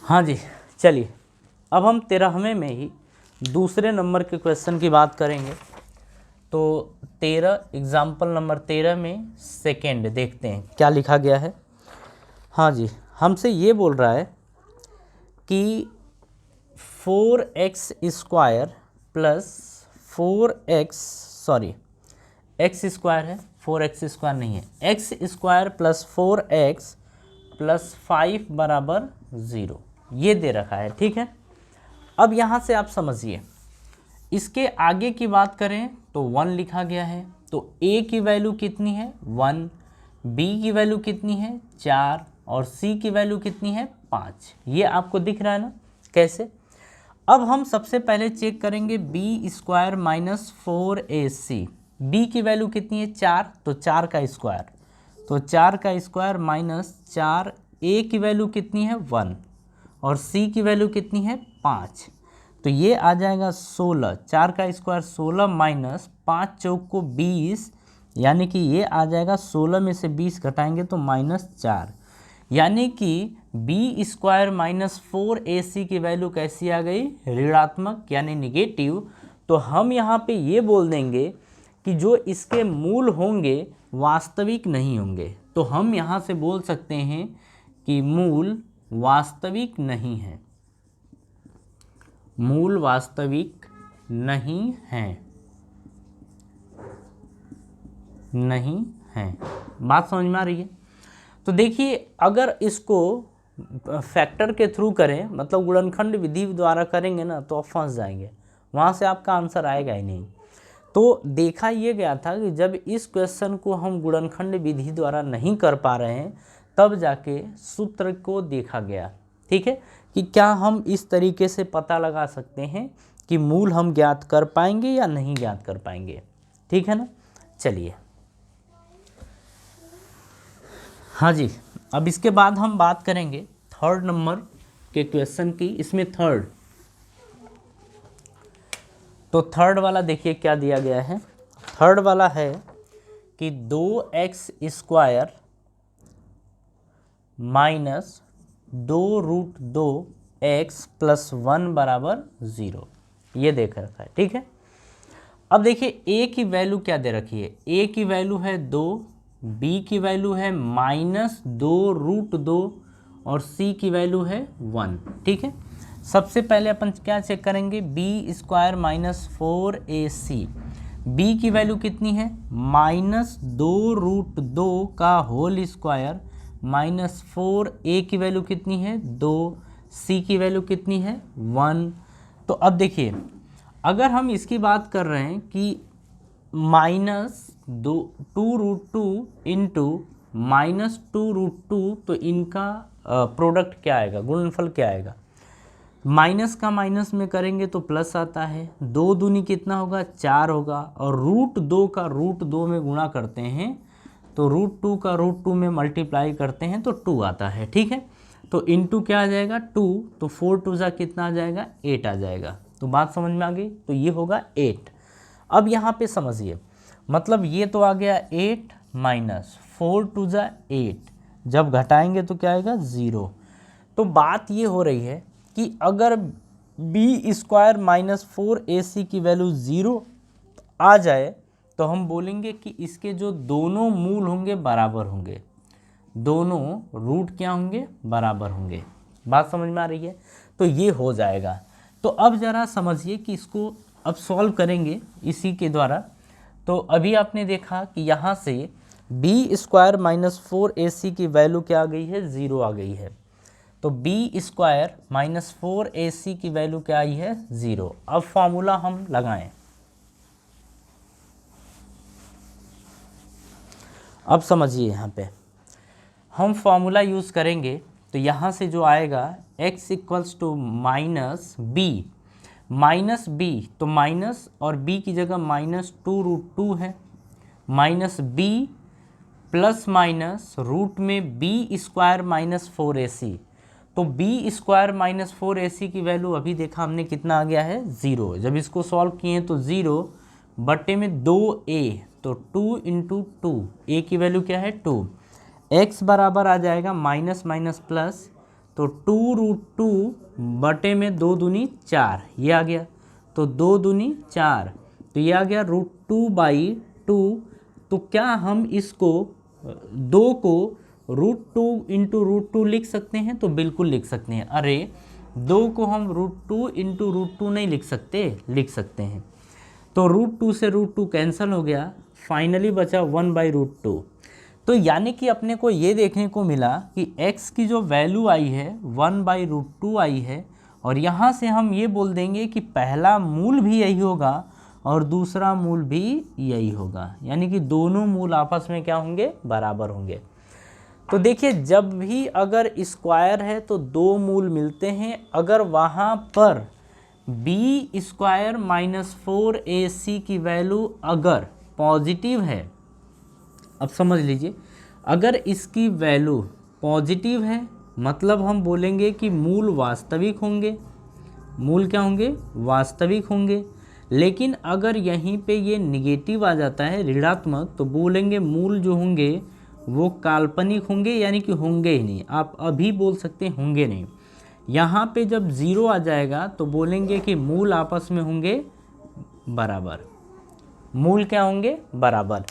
हाँ जी, चलिए अब हम 13वें में ही दूसरे नंबर के क्वेश्चन की बात करेंगे। तो 13 एग्जाम्पल नंबर 13 में सेकेंड देखते हैं क्या लिखा गया है। हाँ जी, हमसे ये बोल रहा है कि 4x square plus 4x x square है, 4x स्क्वायर नहीं है, x square plus 4x plus 5 बराबर 0 ये दे रखा है। ठीक है, अब यहाँ से आप समझिए, इसके आगे की बात करें तो 1 लिखा गया है, तो a की वैल्यू कितनी है 1, b की वैल्यू कितनी है 4 और c की वैल्यू कितनी है 5। ये आपको दिख रहा है ना कैसे। अब हम सबसे पहले चेक करेंगे b square minus 4ac, b की वैल्यू कितनी है 4, तो 4 का स्क्वायर, तो 4 का स्क्वायर माइनस 4, a की वैल्यू कितनी है 1 और c की वैल्यू कितनी है 5, तो ये आ जाएगा 16, 4 का स्क्वायर 16 माइनस 5 चौक को 20, यानी कि ये आ जाएगा 16 में से 20 घटाएंगे तो -4, यानी कि b स्क्वायर माइनस 4ac की वैल्यू कैसी आ गई ऋणात्मक यानी निगेटिव। तो हम यहाँ पे ये बोल देंगे कि जो इसके मूल होंगे वास्तविक नहीं होंगे, तो हम यहाँ से बोल सकते हैं कि मूल वास्तविक नहीं है, मूल वास्तविक नहीं है, नहीं है। बात समझ में आ रही है। तो देखिए अगर इसको फैक्टर के थ्रू करें, मतलब गुणनखंड विधि द्वारा करेंगे ना, तो आप फंस जाएंगे, वहाँ से आपका आंसर आएगा ही नहीं। तो देखा ये गया था कि जब इस क्वेश्चन को हम गुणनखंड विधि द्वारा नहीं कर पा रहे हैं तब जाके सूत्र को देखा गया। ठीक है, कि क्या हम इस तरीके से पता लगा सकते हैं कि मूल हम ज्ञात कर पाएंगे या नहीं ज्ञात कर पाएंगे। ठीक है ना, चलिए। हाँ जी, अब इसके बाद हम बात करेंगे थर्ड नंबर के क्वेश्चन की। इसमें थर्ड, तो थर्ड वाला देखिए क्या दिया गया है। थर्ड वाला है कि 2x square minus 2√2x plus 1 बराबर 0 ये देख रखा है। ठीक है, अब देखिए a की वैल्यू क्या दे रखी है, a की वैल्यू है 2, b की वैल्यू है -2√2 और c की वैल्यू है 1। ठीक है, सबसे पहले अपन क्या चेक करेंगे, b square minus 4ac, b की वैल्यू कितनी है -2√2 का होल स्क्वायर माइनस 4a की वैल्यू कितनी है 2, c की वैल्यू कितनी है 1। तो अब देखिए अगर हम इसकी बात कर रहे हैं कि -2√2 इंटू -2√2, तो इनका प्रोडक्ट क्या आएगा, गुणनफल क्या आएगा, माइनस का माइनस में करेंगे तो प्लस आता है, 2 दूनी कितना होगा 4 होगा, और √2 का √2 में गुणा करते हैं तो √2 का √2 में मल्टीप्लाई करते हैं तो 2 आता है। ठीक है, तो इंटू क्या आ जाएगा 2, तो 4 2 जा कितना आ जाएगा 8 आ जाएगा। तो बात समझ में आ गई, तो ये होगा 8। अब यहाँ पे समझिए, मतलब ये तो आ गया 8 माइनस 4 2 जा 8, जब घटाएंगे तो क्या आएगा 0। तो बात ये हो रही है कि अगर b स्क्वायर माइनस 4ac की वैल्यू 0 आ जाए तो हम बोलेंगे कि इसके जो दोनों मूल होंगे बराबर होंगे, दोनों रूट क्या होंगे बराबर होंगे। बात समझ में आ रही है, तो ये हो जाएगा। तो अब ज़रा समझिए कि इसको अब सॉल्व करेंगे इसी के द्वारा। तो अभी आपने देखा कि यहाँ से b स्क्वायर माइनस 4ac की वैल्यू क्या आ गई है 0 आ गई है, तो b स्क्वायर माइनस 4ac की वैल्यू क्या आई है 0। अब फॉर्मूला हम लगाएं, अब समझिए यहाँ पे हम फॉर्मूला यूज़ करेंगे, तो यहाँ से जो आएगा x equals to minus b, तो माइनस और b की जगह -2√2 है, minus b plus minus root में b स्क्वायर माइनस 4ac, तो b स्क्वायर माइनस 4ac की वैल्यू अभी देखा हमने कितना आ गया है 0। जब इसको सॉल्व किए तो 0 बटे में 2a, तो 2 इंटू 2, a की वैल्यू क्या है 2, x बराबर आ जाएगा माइनस माइनस प्लस, तो 2√2/2 ये आ गया, तो 2 दूनी 4, तो ये आ गया √2/2। तो क्या हम इसको 2 को √2 इंटू √2 लिख सकते हैं? तो बिल्कुल लिख सकते हैं। अरे 2 को हम √2 इंटू √2 नहीं लिख सकते हैं। तो √2 से √2 कैंसिल हो गया, फाइनली बचा 1/√2। तो यानी कि अपने को ये देखने को मिला कि x की जो वैल्यू आई है 1/√2 आई है, और यहाँ से हम ये बोल देंगे कि पहला मूल भी यही होगा और दूसरा मूल भी यही होगा, यानी कि दोनों मूल आपस में क्या होंगे? बराबर होंगे। तो देखिए जब भी अगर स्क्वायर है तो 2 मूल मिलते हैं, अगर वहाँ पर b² - 4ac की वैल्यू अगर पॉजिटिव है, अब समझ लीजिए, अगर इसकी वैल्यू पॉजिटिव है मतलब हम बोलेंगे कि मूल वास्तविक होंगे। मूल क्या होंगे? वास्तविक होंगे। लेकिन अगर यहीं पे ये निगेटिव आ जाता है, ऋणात्मक, तो बोलेंगे मूल जो होंगे वो काल्पनिक होंगे, यानी कि होंगे ही नहीं। आप अभी बोल सकते हैं होंगे नहीं। यहाँ पे जब 0 आ जाएगा तो बोलेंगे कि मूल आपस में होंगे बराबर। मूल क्या होंगे? बराबर।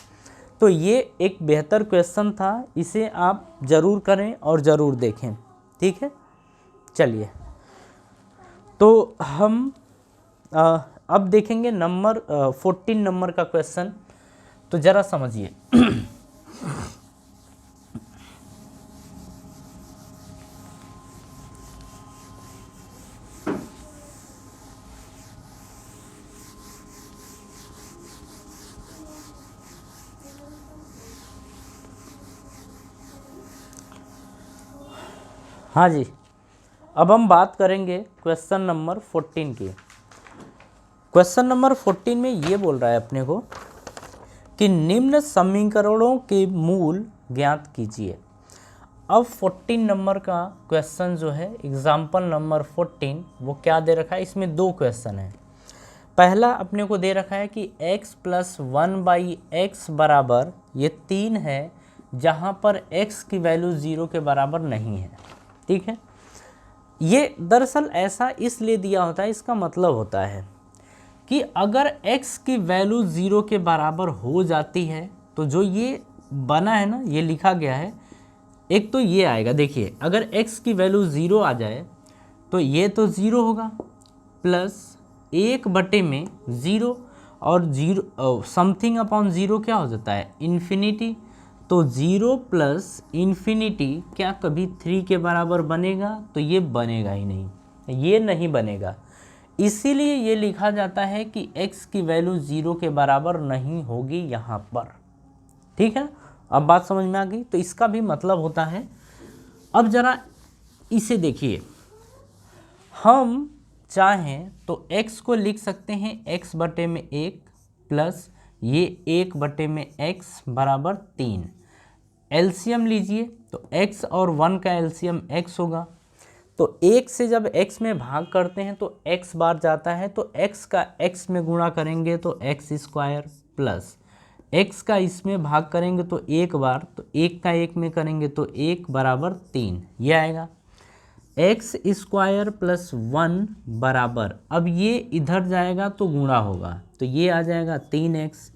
तो ये एक बेहतर क्वेश्चन था, इसे आप ज़रूर करें और ज़रूर देखें, ठीक है। चलिए, तो हम अब देखेंगे नंबर 14 नंबर का क्वेश्चन। तो ज़रा समझिए। हाँ जी, अब हम बात करेंगे क्वेश्चन नंबर 14 की। क्वेश्चन नंबर 14 में ये बोल रहा है अपने को कि निम्न समीकरणों के मूल ज्ञात कीजिए। अब 14 नंबर का क्वेश्चन जो है, एग्जाम्पल नंबर 14, वो क्या दे रखा है? इसमें 2 क्वेश्चन है। पहला अपने को दे रखा है कि x + 1/x बराबर ये 3 है, जहाँ पर x की वैल्यू 0 के बराबर नहीं है, ठीक है। ये दरअसल ऐसा इसलिए दिया होता है, इसका मतलब होता है कि अगर x की वैल्यू 0 के बराबर हो जाती है तो जो ये बना है ना, ये लिखा गया है, एक तो ये आएगा। देखिए अगर x की वैल्यू 0 आ जाए तो ये तो 0 होगा, प्लस 1/0, और 0 समथिंग अपॉन 0 क्या हो जाता है? इन्फिनिटी। तो 0 + इन्फिनिटी क्या कभी 3 के बराबर बनेगा? तो ये बनेगा ही नहीं, ये नहीं बनेगा। इसीलिए ये लिखा जाता है कि x की वैल्यू 0 के बराबर नहीं होगी यहाँ पर, ठीक है। अब बात समझ में आ गई। तो इसका भी मतलब होता है, अब जरा इसे देखिए, हम चाहें तो x को लिख सकते हैं x/1 प्लस ये 1/x बराबर 3। एलसीएम लीजिए तो x और 1 का एलसीएम x होगा। तो 1 से जब x में भाग करते हैं तो x बार जाता है, तो x का x में गुणा करेंगे तो x² प्लस x का इसमें भाग करेंगे तो 1 बार, तो 1 का 1 में करेंगे तो 1 बराबर 3, ये आएगा। x² + 1 बराबर, अब ये इधर जाएगा तो गुणा होगा, तो ये आ जाएगा 3x।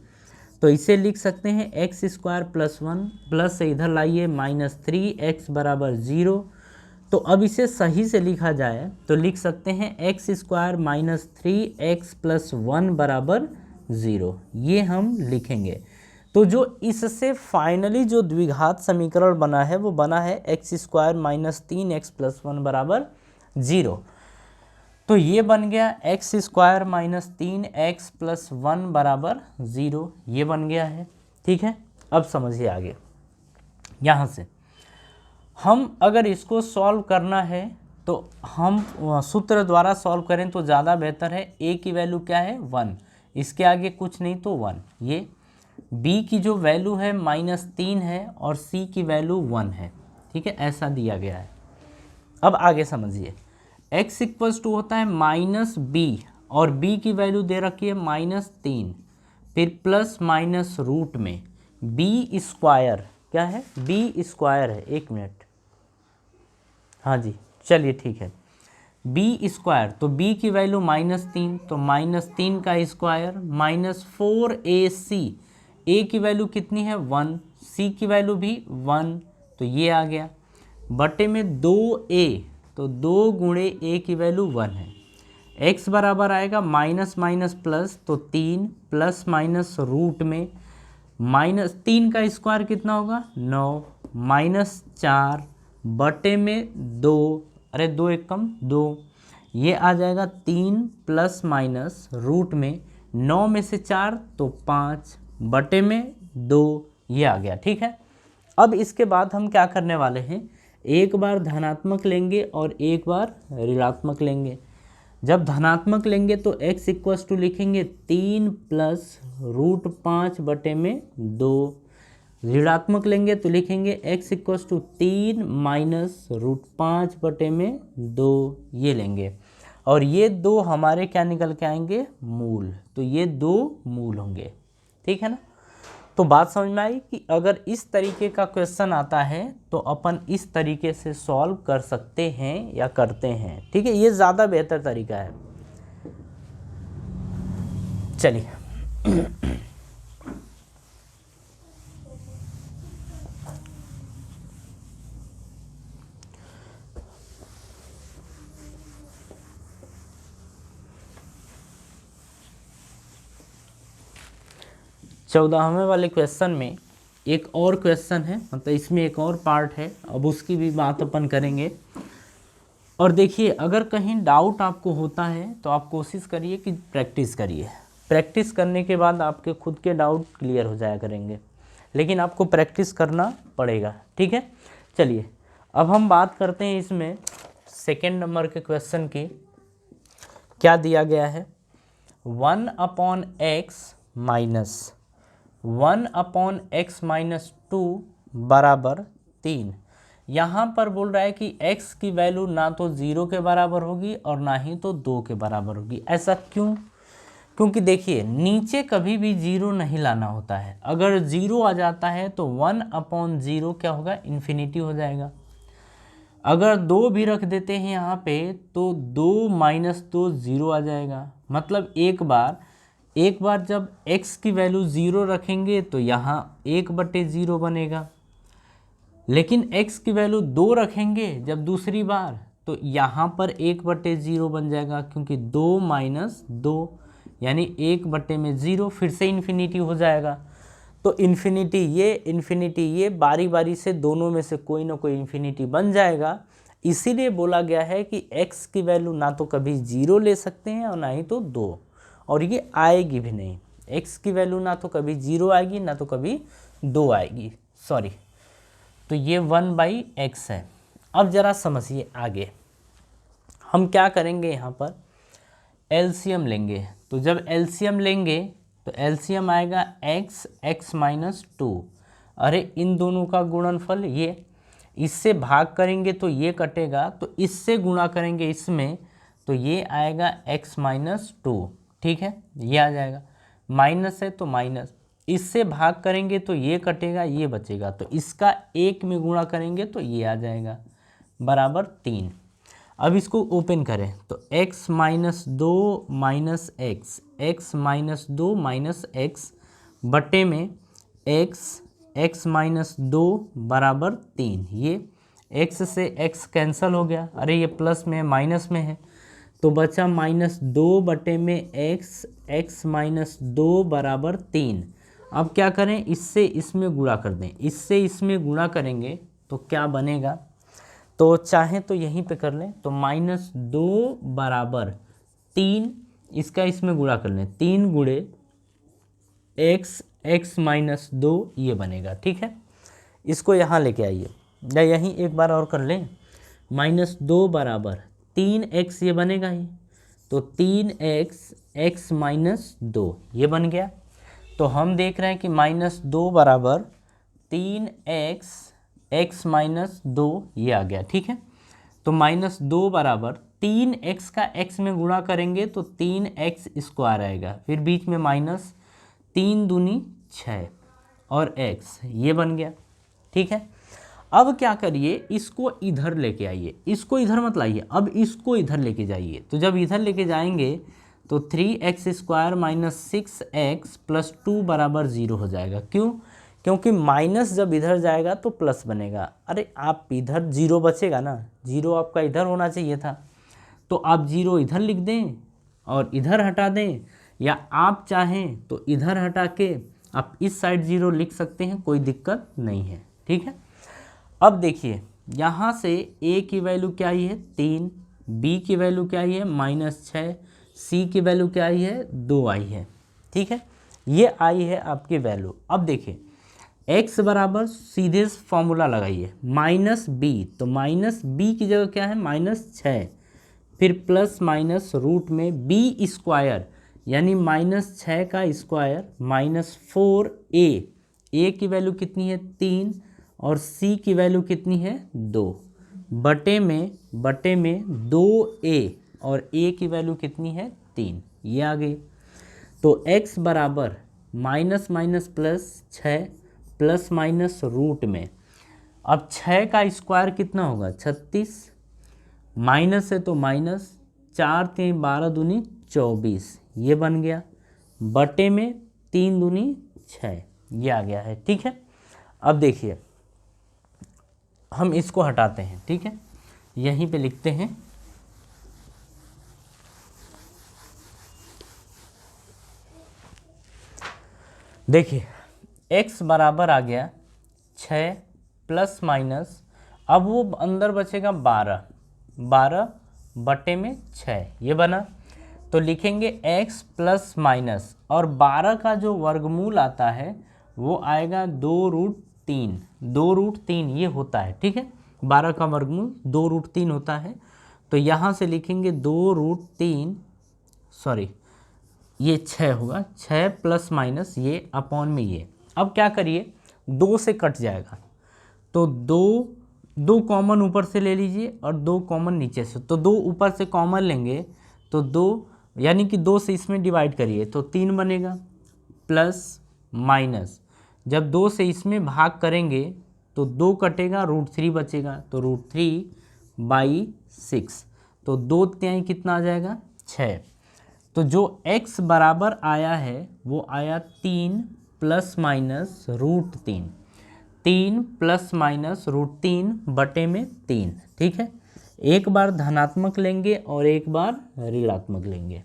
तो इसे लिख सकते हैं x² + 1 प्लस से इधर लाइए -3x बराबर 0। तो अब इसे सही से लिखा जाए तो लिख सकते हैं x² - 3x + 1 बराबर 0, ये हम लिखेंगे। तो जो इससे फाइनली जो द्विघात समीकरण बना है वो बना है x² - 3x + 1 बराबर 0। तो ये बन गया x² - 3x + 1 बराबर 0, ये बन गया है, ठीक है। अब समझिए आगे, यहाँ से हम अगर इसको सॉल्व करना है तो हम सूत्र द्वारा सॉल्व करें तो ज़्यादा बेहतर है। a की वैल्यू क्या है? 1, इसके आगे कुछ नहीं तो 1। ये b की जो वैल्यू है -3 है और c की वैल्यू 1 है, ठीक है, ऐसा दिया गया है। अब आगे समझिए, x = होता है -b और b की वैल्यू दे रखी है -3, फिर प्लस माइनस रूट में b² क्या है? b² है, 1 मिनट, हाँ जी चलिए ठीक है, बी स्क्वायर, तो बी की वैल्यू -3, तो -3 का स्क्वायर माइनस 4ac, ए की वैल्यू कितनी है 1, सी की वैल्यू भी 1, तो ये आ गया बटे में 2a, तो 2 गुणे ए की वैल्यू 1 है। x बराबर आएगा माइनस माइनस प्लस, तो 3 प्लस माइनस रूट में -3 का स्क्वायर कितना होगा 9, -4 बटे में 2, अरे 2 एक कम 2, ये आ जाएगा 3 प्लस माइनस रूट में 9 में से 4 तो 5 बटे में 2, ये आ गया। ठीक है, अब इसके बाद हम क्या करने वाले हैं, एक बार धनात्मक लेंगे और एक बार ऋणात्मक लेंगे। जब धनात्मक लेंगे तो x इक्वस टू लिखेंगे 3 प्लस रूट 5 बटे में 2, ऋणात्मक लेंगे तो लिखेंगे x equals to 3 minus root 5 बटे में 2, ये लेंगे और ये दो हमारे क्या निकल के आएंगे मूल, तो ये 2 मूल होंगे। ठीक है ना, तो बात समझ में आई कि अगर इस तरीके का क्वेश्चन आता है तो अपन इस तरीके से सॉल्व कर सकते हैं या करते हैं। ठीक है, ये ज़्यादा बेहतर तरीका है। चलिए चौदहवें वाले क्वेश्चन में एक और क्वेश्चन है, मतलब इसमें एक और पार्ट है, अब उसकी भी बात अपन करेंगे। और देखिए, अगर कहीं डाउट आपको होता है तो आप कोशिश करिए कि प्रैक्टिस करिए, प्रैक्टिस करने के बाद आपके खुद के डाउट क्लियर हो जाया करेंगे, लेकिन आपको प्रैक्टिस करना पड़ेगा। ठीक है, चलिए अब हम बात करते हैं इसमें सेकेंड नंबर के क्वेश्चन की। क्या दिया गया है, 1/x माइनस 1/x माइनस 2 बराबर 3। यहाँ पर बोल रहा है कि x की वैल्यू ना तो 0 के बराबर होगी और ना ही तो 2 के बराबर होगी। ऐसा क्यों? क्योंकि देखिए, नीचे कभी भी 0 नहीं लाना होता है। अगर 0 आ जाता है तो 1/0 क्या होगा, इन्फिनिटी हो जाएगा। अगर 2 भी रख देते हैं यहाँ पे तो 2 माइनस 2 0 आ जाएगा। मतलब एक बार जब x की वैल्यू 0 रखेंगे तो यहाँ 1/0 बनेगा, लेकिन x की वैल्यू 2 रखेंगे जब दूसरी बार तो यहाँ पर 1/0 बन जाएगा, क्योंकि 2 माइनस 2 यानी 1/0, फिर से इन्फिनिटी हो जाएगा। तो इन्फिनिटी ये बारी बारी से दोनों में से कोई ना कोई इन्फिनिटी बन जाएगा। इसीलिए बोला गया है कि x की वैल्यू ना तो कभी 0 ले सकते हैं और ना ही तो 2, और ये आएगी भी नहीं। x की वैल्यू ना तो कभी 0 आएगी ना तो कभी 2 आएगी, सॉरी। तो ये 1/x है। अब ज़रा समझिए आगे हम क्या करेंगे, यहाँ पर एलसीएम लेंगे। तो जब एलसीएम लेंगे तो एलसीएम आएगा x माइनस 2। अरे इन दोनों का गुणनफल, ये इससे भाग करेंगे तो ये कटेगा, तो इससे गुणा करेंगे इसमें तो ये आएगा x माइनस 2। ठीक है, ये आ जाएगा, माइनस है तो माइनस, इससे भाग करेंगे तो ये कटेगा, ये बचेगा, तो इसका 1 में गुणा करेंगे तो ये आ जाएगा बराबर 3। अब इसको ओपन करें तो x minus 2 minus x minus 2 minus x बटे में x माइनस 2 बराबर 3। ये x से x कैंसिल हो गया, अरे ये प्लस में माइनस में है तो बचा -2 बटे में x माइनस 2 बराबर 3। अब क्या करें, इससे इसमें गुणा कर दें, इससे इसमें गुणा करेंगे तो क्या बनेगा, तो चाहें तो यहीं पे कर लें, तो -2 बराबर 3, इसका इसमें गुणा कर लें, 3 गुणे x माइनस 2 ये बनेगा। ठीक है, इसको यहाँ लेके आइए या यहीं एक बार और कर लें, -2 बराबर 3x ये बनेगा ही, तो 3x x माइनस 2 ये बन गया। तो हम देख रहे हैं कि -2 बराबर 3x x माइनस 2 ये आ गया। ठीक है, तो -2 बराबर 3x का x में गुणा करेंगे तो 3x स्क्वायर आएगा, फिर बीच में माइनस, 3 दूनी 6 और x ये बन गया। ठीक है, अब क्या करिए, इसको इधर लेके आइए, इसको इधर मत लाइए, अब इसको इधर लेके जाइए। तो जब इधर लेके जाएंगे तो 3x² माइनस 6x प्लस 2 बराबर 0 हो जाएगा। क्यों? क्योंकि माइनस जब इधर जाएगा तो प्लस बनेगा। अरे आप इधर 0 बचेगा ना, 0 आपका इधर होना चाहिए था, तो आप 0 इधर लिख दें और इधर हटा दें, या आप चाहें तो इधर हटा के आप इस साइड 0 लिख सकते हैं, कोई दिक्कत नहीं है। ठीक है, अब देखिए यहाँ से a की वैल्यू क्या आई है 3, b की वैल्यू क्या आई है -6, c की वैल्यू क्या आई है 2 आई है। ठीक है, ये आई है आपकी वैल्यू। अब देखिए x बराबर, सीधे फॉर्मूला लगाइए -b, तो -b की जगह क्या है -6, फिर प्लस माइनस रूट में b² यानी -6 का स्क्वायर -4a, a की वैल्यू कितनी है 3 और c की वैल्यू कितनी है 2, बटे में 2a और a की वैल्यू कितनी है 3, ये आ गई। तो x बराबर minus minus plus 6 plus minus root में, अब 6 का स्क्वायर कितना होगा 36, माइनस है तो माइनस, 4 3 12 दूनी 24, ये बन गया, बटे में 3 दूनी 6, ये आ गया है। ठीक है, अब देखिए हम इसको हटाते हैं। ठीक है, यहीं पे लिखते हैं देखिए x बराबर आ गया 6 प्लस माइनस, अब वो अंदर बचेगा 12, 12 बटे में 6, ये बना। तो लिखेंगे x प्लस माइनस, और 12 का जो वर्गमूल आता है वो आएगा 2√3, 2√3 ये होता है। ठीक है, 12 का वर्गमूल 2√3 होता है। तो यहाँ से लिखेंगे 2√3, सॉरी ये 6 होगा, 6 प्लस माइनस ये अपॉन में ये। अब क्या करिए 2 से कट जाएगा, तो 2 कॉमन ऊपर से ले लीजिए और 2 कॉमन नीचे से, तो 2 ऊपर से कॉमन लेंगे तो 2 यानी कि 2 से इसमें डिवाइड करिए तो 3 बनेगा, प्लस माइनस जब 2 से इसमें भाग करेंगे तो 2 कटेगा, √3 बचेगा, तो √3/6, तो 2 तिहाई कितना आ जाएगा 6। तो जो x बराबर आया है वो आया 3 प्लस माइनस √3, 3 प्लस माइनस √3 बटे में 3। ठीक है, एक बार धनात्मक लेंगे और एक बार ऋणात्मक लेंगे,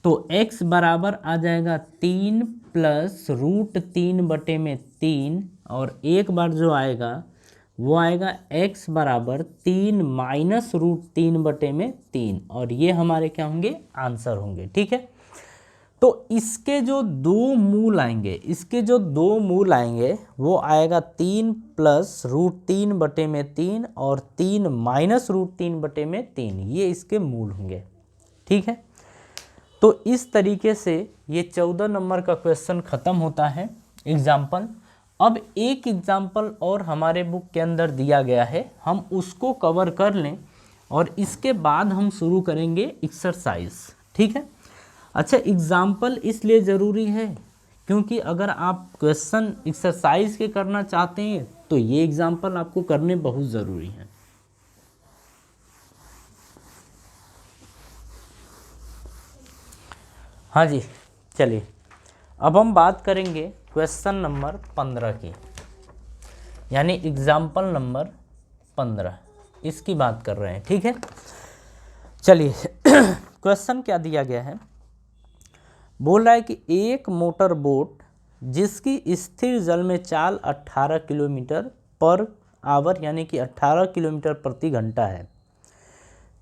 तो x बराबर आ जाएगा 3 प्लस √3 बटे में 3, और एक बार जो आएगा वो आएगा x बराबर 3 माइनस √3 बटे में 3, और ये हमारे क्या होंगे आंसर होंगे। ठीक है, तो इसके जो दो मूल आएंगे वो आएगा 3 प्लस √3 बटे में 3 और 3 माइनस √3 बटे में 3, ये इसके मूल होंगे। ठीक है, तो इस तरीके से ये 14 नंबर का क्वेश्चन खत्म होता है एग्जाम्पल। अब एक एग्जाम्पल और हमारे बुक के अंदर दिया गया है, हम उसको कवर कर लें और इसके बाद हम शुरू करेंगे एक्सरसाइज। ठीक है, अच्छा एग्जाम्पल इसलिए ज़रूरी है क्योंकि अगर आप क्वेश्चन एक्सरसाइज के करना चाहते हैं तो ये एग्जाम्पल आपको करने बहुत ज़रूरी है। हाँ जी, चलिए अब हम बात करेंगे क्वेश्चन नंबर 15 की, यानी एग्जाम्पल नंबर 15, इसकी बात कर रहे हैं। ठीक है, चलिए क्वेश्चन क्या दिया गया है, बोल रहा है कि एक मोटर बोट जिसकी स्थिर जल में चाल 18 किलोमीटर पर आवर यानी कि 18 किलोमीटर प्रति घंटा है,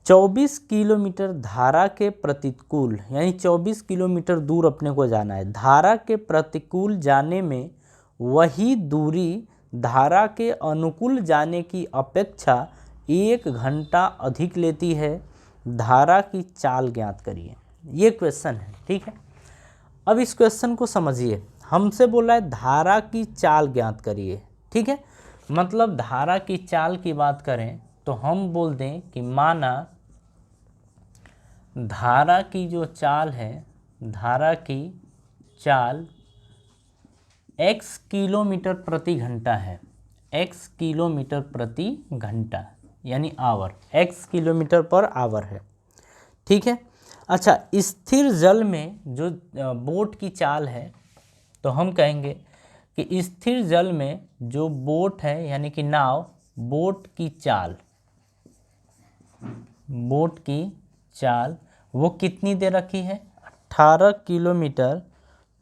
24 किलोमीटर धारा के प्रतिकूल यानी 24 किलोमीटर दूर अपने को जाना है, धारा के प्रतिकूल जाने में वही दूरी धारा के अनुकूल जाने की अपेक्षा 1 घंटा अधिक लेती है, धारा की चाल ज्ञात करिए। ये क्वेश्चन है। ठीक है, अब इस क्वेश्चन को समझिए, हमसे बोला है धारा की चाल ज्ञात करिए। ठीक है, मतलब धारा की चाल की बात करें तो हम बोल दें कि माना धारा की जो चाल है, धारा की चाल x किलोमीटर प्रति घंटा है, x किलोमीटर प्रति घंटा, यानी आवर, x किलोमीटर पर आवर है। ठीक है। अच्छा, स्थिर जल में जो बोट की चाल है, तो हम कहेंगे कि स्थिर जल में जो बोट है यानी कि नाव, बोट की चाल वो कितनी दे रखी है? 18 किलोमीटर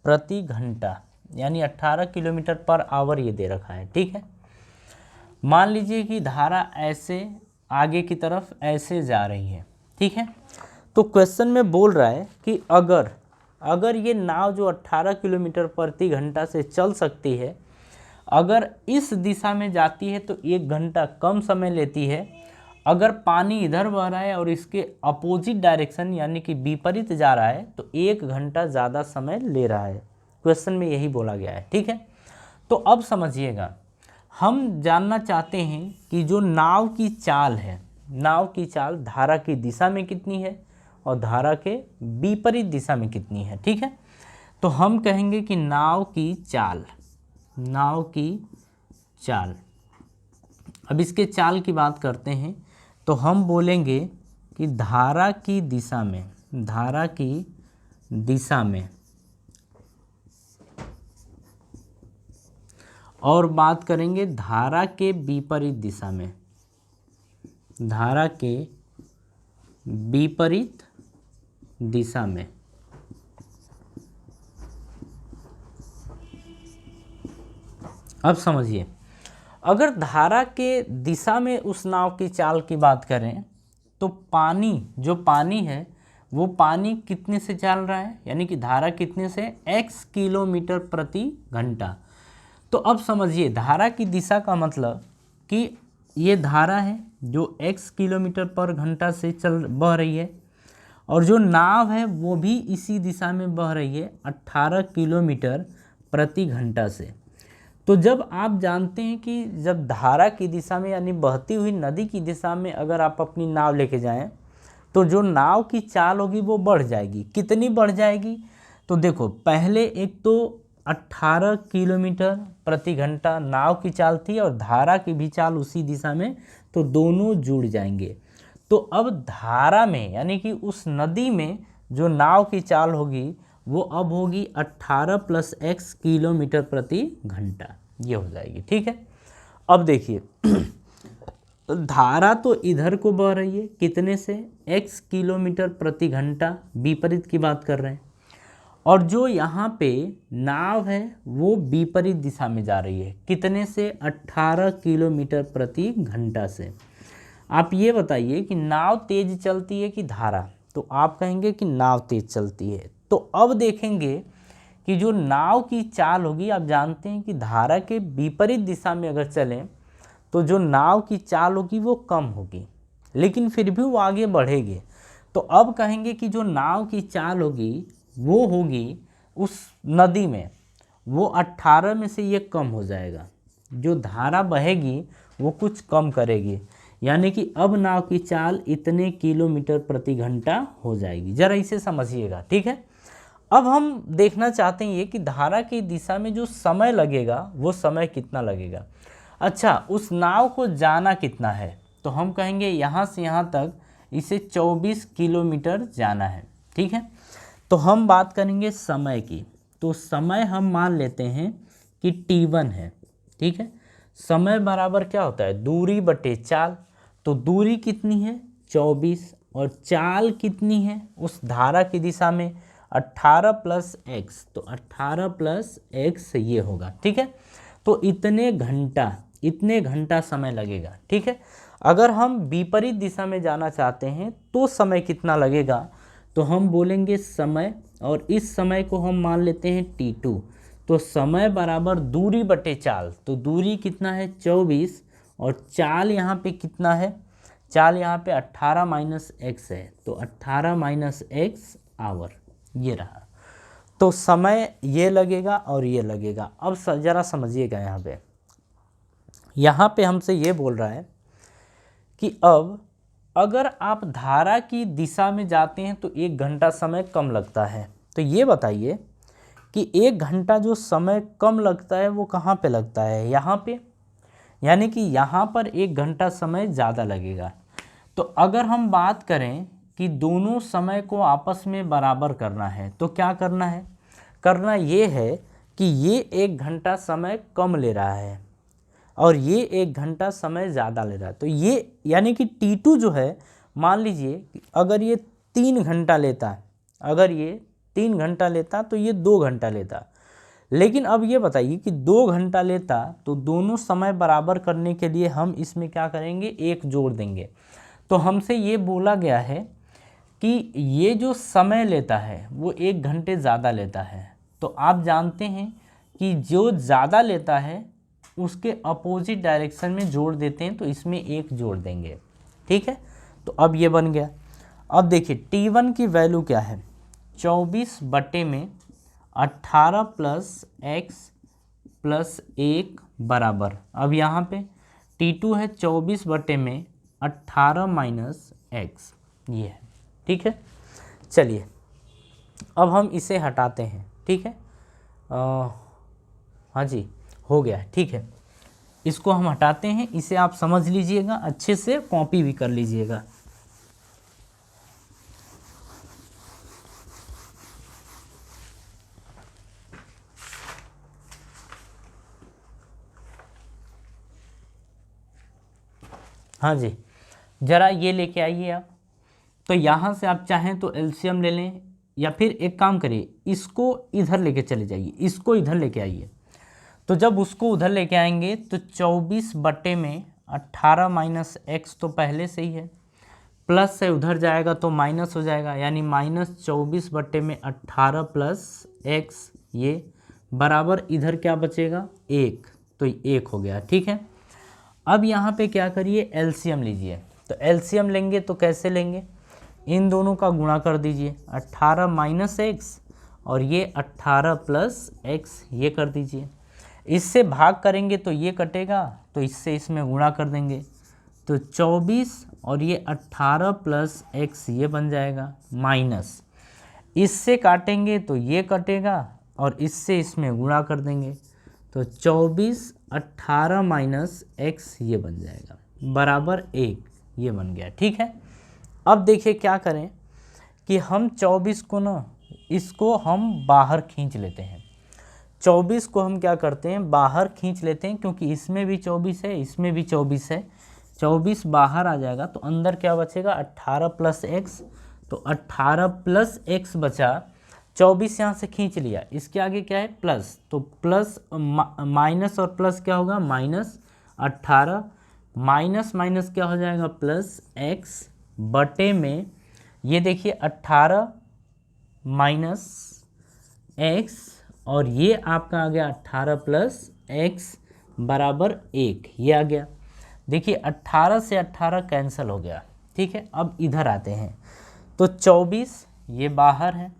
प्रति घंटा, यानी 18 किलोमीटर पर आवर ये दे रखा है। ठीक है। मान लीजिए कि धारा ऐसे आगे की तरफ ऐसे जा रही है। ठीक है। तो क्वेश्चन में बोल रहा है कि अगर ये नाव जो 18 किलोमीटर प्रति घंटा से चल सकती है, अगर इस दिशा में जाती है तो 1 घंटा कम समय लेती है, अगर पानी इधर बह रहा है और इसके अपोजिट डायरेक्शन यानी कि विपरीत जा रहा है तो 1 घंटा ज़्यादा समय ले रहा है। क्वेश्चन में यही बोला गया है। ठीक है। तो अब समझिएगा, हम जानना चाहते हैं कि जो नाव की चाल है, नाव की चाल धारा की दिशा में कितनी है और धारा के विपरीत दिशा में कितनी है। ठीक है। तो हम कहेंगे कि नाव की चाल, अब इसके चाल की बात करते हैं तो हम बोलेंगे कि धारा की दिशा में और बात करेंगे धारा के विपरीत दिशा में। अब समझिए, अगर धारा के दिशा में उस नाव की चाल की बात करें तो पानी है वो पानी कितने से चल रहा है, यानी कि धारा कितने से, x किलोमीटर प्रति घंटा। तो अब समझिए, धारा की दिशा का मतलब कि ये धारा है जो x किलोमीटर पर घंटा से बह रही है और जो नाव है वो भी इसी दिशा में बह रही है 18 किलोमीटर प्रति घंटा से। तो जब आप जानते हैं कि जब धारा की दिशा में यानी बहती हुई नदी की दिशा में अगर आप अपनी नाव लेके जाएं तो जो नाव की चाल होगी वो बढ़ जाएगी। कितनी बढ़ जाएगी? तो देखो, पहले एक तो 18 किलोमीटर प्रति घंटा नाव की चाल थी और धारा की भी चाल उसी दिशा में, तो दोनों जुड़ जाएंगे। तो अब धारा में यानी कि उस नदी में जो नाव की चाल होगी वो अब होगी 18 + x किलोमीटर प्रति घंटा, ये हो जाएगी। ठीक है। अब देखिए, धारा तो इधर को बह रही है कितने से, x किलोमीटर प्रति घंटा, विपरीत की बात कर रहे हैं, और जो यहाँ पे नाव है वो विपरीत दिशा में जा रही है कितने से, 18 किलोमीटर प्रति घंटा से। आप ये बताइए कि नाव तेज चलती है कि धारा, तो आप कहेंगे कि नाव तेज चलती है। तो अब देखेंगे कि जो नाव की चाल होगी, आप जानते हैं कि धारा के विपरीत दिशा में अगर चलें तो जो नाव की चाल होगी वो कम होगी, लेकिन फिर भी वो आगे बढ़ेगी। तो अब कहेंगे कि जो नाव की चाल होगी वो होगी उस नदी में, वो 18 में से ये कम हो जाएगा, जो धारा बहेगी वो कुछ कम करेगी, यानी कि अब नाव की चाल इतने किलोमीटर प्रति घंटा हो जाएगी। जरा इसे समझिएगा। ठीक है। अब हम देखना चाहते हैं ये कि धारा की दिशा में जो समय लगेगा वो समय कितना लगेगा। अच्छा, उस नाव को जाना कितना है, तो हम कहेंगे यहाँ से यहाँ तक इसे 24 किलोमीटर जाना है। ठीक है। तो हम बात करेंगे समय की, तो समय हम मान लेते हैं कि t1 है। ठीक है। समय बराबर क्या होता है, दूरी बटे चाल। तो दूरी कितनी है, 24, और चाल कितनी है उस धारा की दिशा में, 18 + x, तो 18 + x ये होगा। ठीक है। तो इतने घंटा समय लगेगा। ठीक है। अगर हम विपरीत दिशा में जाना चाहते हैं तो समय कितना लगेगा, तो हम बोलेंगे समय, और इस समय को हम मान लेते हैं t2। तो समय बराबर दूरी बटे चाल, तो दूरी कितना है 24, और चाल यहाँ पे कितना है, चाल यहाँ पे 18 - x है, तो 18 - x आवर, ये रहा। तो समय ये लगेगा और ये लगेगा। अब ज़रा समझिएगा, यहाँ पे हमसे ये बोल रहा है कि अब अगर आप धारा की दिशा में जाते हैं तो 1 घंटा समय कम लगता है। तो ये बताइए कि 1 घंटा जो समय कम लगता है वो कहाँ पे लगता है, यहाँ पे, यानी कि यहाँ पर 1 घंटा समय ज़्यादा लगेगा। तो अगर हम बात करें कि दोनों समय को आपस में बराबर करना है तो क्या करना है, करना ये है कि ये 1 घंटा समय कम ले रहा है और ये 1 घंटा समय ज़्यादा ले रहा है। तो ये यानी कि T2 जो है, मान लीजिए अगर ये 3 घंटा लेता, अगर ये 3 घंटा लेता तो ये 2 घंटा लेता। लेकिन अब ये बताइए कि 2 घंटा लेता तो दोनों समय बराबर करने के लिए हम इसमें क्या करेंगे, 1 जोड़ देंगे। तो हमसे ये बोला गया है कि ये जो समय लेता है वो 1 घंटे ज़्यादा लेता है। तो आप जानते हैं कि जो ज़्यादा लेता है उसके अपोजिट डायरेक्शन में जोड़ देते हैं, तो इसमें 1 जोड़ देंगे। ठीक है, तो अब ये बन गया। अब देखिए T1 की वैल्यू क्या है, 24 बटे में 18 प्लस x प्लस 1 बराबर, अब यहाँ पे T2 है 24 बटे में 18 माइनस x, ये है। ठीक है, चलिए अब हम इसे हटाते हैं। ठीक है, हाँ जी हो गया। ठीक है, इसको हम हटाते हैं, इसे आप समझ लीजिएगा, अच्छे से कॉपी भी कर लीजिएगा। हाँ जी, ज़रा ये लेके आइए आप। तो यहाँ से आप चाहें तो एलसीएम ले लें, या फिर एक काम करिए, इसको इधर लेके चले जाइए, इसको इधर लेके आइए। तो जब उसको उधर लेके आएंगे तो 24 बटे में 18 माइनस एक्स तो पहले से ही है, प्लस से उधर जाएगा तो माइनस हो जाएगा, यानी माइनस 24 बटे में 18 प्लस एक्स, ये बराबर इधर क्या बचेगा, 1, तो 1 हो गया। ठीक है, अब यहाँ पे क्या करिए, एलसीएम लीजिए। तो एलसीएम लेंगे तो कैसे लेंगे, इन दोनों का गुणा कर दीजिए, 18 माइनस एक्स और ये 18 प्लस एक्स, ये कर दीजिए। इससे भाग करेंगे तो ये कटेगा, तो इससे इसमें गुणा कर देंगे, तो 24 और ये 18 प्लस एक्स, ये बन जाएगा, माइनस इससे काटेंगे तो ये कटेगा और इससे इसमें गुणा कर देंगे, तो 24 18 माइनस एक्स, ये बन जाएगा, बराबर 1, ये बन गया। ठीक है, अब देखिए क्या करें कि हम 24 को ना, इसको हम बाहर खींच लेते हैं। 24 को हम क्या करते हैं, बाहर खींच लेते हैं, क्योंकि इसमें भी 24 है, इसमें भी 24 है। 24 बाहर आ जाएगा तो अंदर क्या बचेगा, 18 प्लस एक्स, तो 18 प्लस एक्स बचा। 24 यहाँ से खींच लिया, इसके आगे क्या है, प्लस, तो प्लस माइनस और प्लस क्या होगा, माइनस 18, माइनस माइनस क्या हो जाएगा, प्लस एक्स बटे में, ये देखिए 18 माइनस एक्स और ये आपका आ गया 18 प्लस एक्स बराबर 1, ये आ गया। देखिए 18 से 18 कैंसिल हो गया। ठीक है, अब इधर आते हैं, तो 24 ये बाहर है,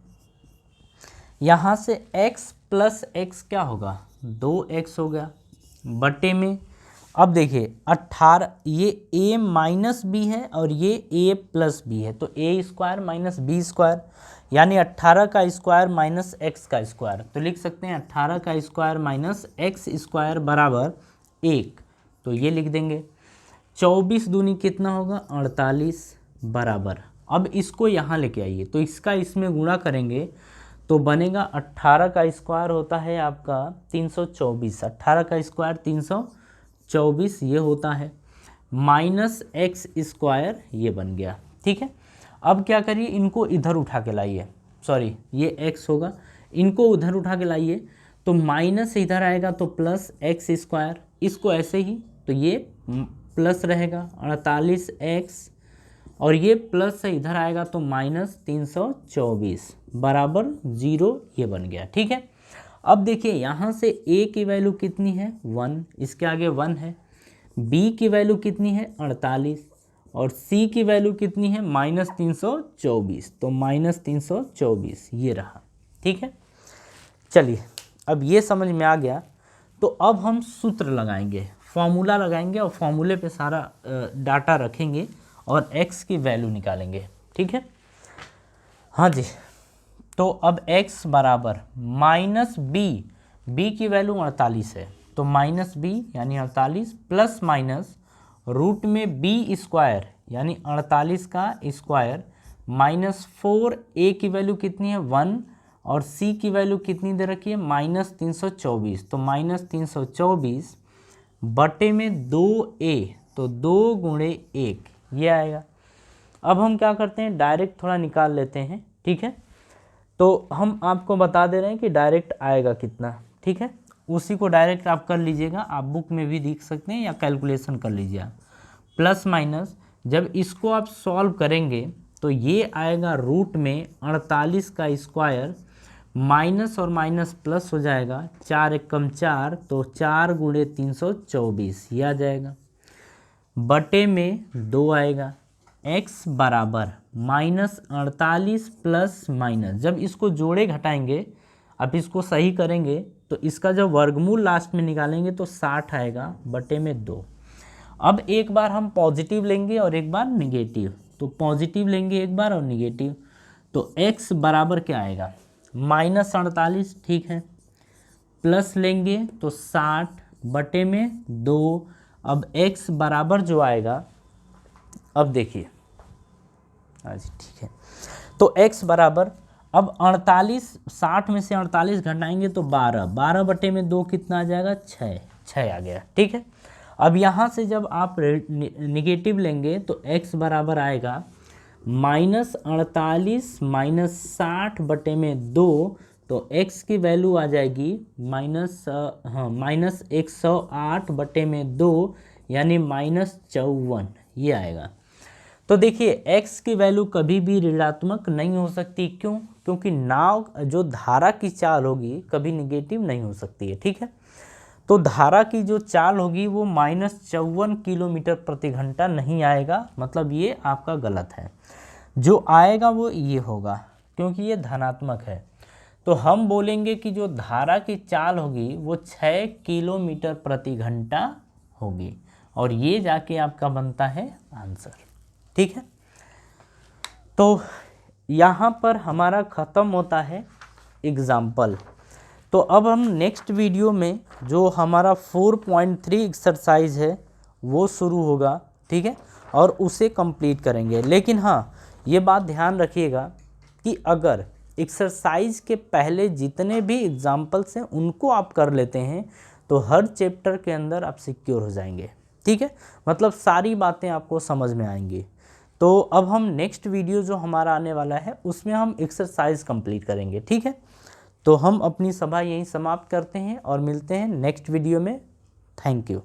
यहाँ से x प्लस एक्स क्या होगा, 2x हो गया, बटे में, अब देखिए 18, ये a माइनस बी है और ये a प्लस बी है, तो a square minus B square, यानी 18 का स्क्वायर माइनस एक्स का स्क्वायर, तो लिख सकते हैं 18 का स्क्वायर माइनस एक्स स्क्वायर बराबर 1, तो ये लिख देंगे। 24 दूनी कितना होगा, 48 बराबर, अब इसको यहाँ लेके आइए, तो इसका इसमें गुणा करेंगे तो बनेगा 18 का स्क्वायर होता है आपका 324, 18 का स्क्वायर 324 ये होता है, माइनस एक्स स्क्वायर, ये बन गया। ठीक है, अब क्या करिए, इनको इधर उठा के लाइए, सॉरी ये x होगा, इनको उधर उठा के लाइए, तो माइनस इधर आएगा तो प्लस एक्स स्क्वायर, इसको ऐसे ही, तो ये प्लस रहेगा 48x और ये प्लस से इधर आएगा तो माइनस 324 बराबर 0, ये बन गया। ठीक है, अब देखिए यहाँ से a की वैल्यू कितनी है, 1, इसके आगे 1 है, b की वैल्यू कितनी है, 48 और c की वैल्यू कितनी है, माइनस 324, तो माइनस 324 ये रहा। ठीक है, चलिए अब ये समझ में आ गया, तो अब हम सूत्र लगाएंगे, फॉर्मूला लगाएंगे और फॉर्मूले पे सारा डाटा रखेंगे और x की वैल्यू निकालेंगे। ठीक है, हाँ जी, तो अब x बराबर माइनस b की वैल्यू 48 है, तो माइनस बी यानी 48 प्लस माइनस रूट में बी स्क्वायर यानी 48 का स्क्वायर माइनस 4, ए की वैल्यू कितनी है 1 और सी की वैल्यू कितनी दे रखी है माइनस 324, तो माइनस 324 बटे में 2a, तो 2 गुणे 1 ये आएगा। अब हम क्या करते हैं डायरेक्ट थोड़ा निकाल लेते हैं, ठीक है। तो हम आपको बता दे रहे हैं कि डायरेक्ट आएगा कितना, ठीक है। उसी को डायरेक्ट आप कर लीजिएगा, आप बुक में भी देख सकते हैं या कैलकुलेशन कर लीजिए आप। प्लस माइनस जब इसको आप सॉल्व करेंगे तो ये आएगा रूट में 48 का स्क्वायर माइनस और माइनस प्लस हो जाएगा 4 एकम 4, तो 4 गुणे 324 ये आ जाएगा। बटे में 2 आएगा। x बराबर माइनस 48 प्लस माइनस, जब इसको जोड़े घटाएंगे अब इसको सही करेंगे तो इसका जब वर्गमूल लास्ट में निकालेंगे तो 60 आएगा बटे में 2। अब एक बार हम पॉजिटिव लेंगे और एक बार निगेटिव, तो पॉजिटिव लेंगे एक बार और निगेटिव, तो x बराबर क्या आएगा माइनस 48, ठीक है, प्लस लेंगे तो 60 बटे में 2। अब x बराबर जो आएगा, अब देखिए आज ठीक है, तो x बराबर अब 48, 60 में से 48 घटाएंगे तो 12, 12 बटे में 2 कितना आ जाएगा 6 आ गया, ठीक है। अब यहाँ से जब आप निगेटिव लेंगे तो x बराबर आएगा माइनस 48 माइनस 60 बटे में 2, तो x की वैल्यू आ जाएगी माइनस 108 बटे में 2 यानी माइनस 54 ये आएगा। तो देखिए x की वैल्यू कभी भी ऋणात्मक नहीं हो सकती, क्यों? क्योंकि नाव जो धारा की चाल होगी कभी निगेटिव नहीं हो सकती है, ठीक है। तो धारा की जो चाल होगी वो माइनस 54 किलोमीटर प्रति घंटा नहीं आएगा, मतलब ये आपका गलत है। जो आएगा वो ये होगा क्योंकि ये धनात्मक है। तो हम बोलेंगे कि जो धारा की चाल होगी वो 6 किलोमीटर प्रति घंटा होगी, और ये जाके आपका बनता है आंसर, ठीक है। तो यहाँ पर हमारा ख़त्म होता है एग्ज़ाम्पल। तो अब हम नेक्स्ट वीडियो में जो हमारा 4.3 एक्सरसाइज है वो शुरू होगा, ठीक है, और उसे कंप्लीट करेंगे। लेकिन हाँ, ये बात ध्यान रखिएगा कि अगर एक्सरसाइज के पहले जितने भी एग्जाम्पल्स हैं उनको आप कर लेते हैं तो हर चैप्टर के अंदर आप सिक्योर हो जाएंगे, ठीक है, मतलब सारी बातें आपको समझ में आएंगी। तो अब हम नेक्स्ट वीडियो जो हमारा आने वाला है उसमें हम एक्सरसाइज कंप्लीट करेंगे, ठीक है। तो हम अपनी सभा यहीं समाप्त करते हैं और मिलते हैं नेक्स्ट वीडियो में। Thank you.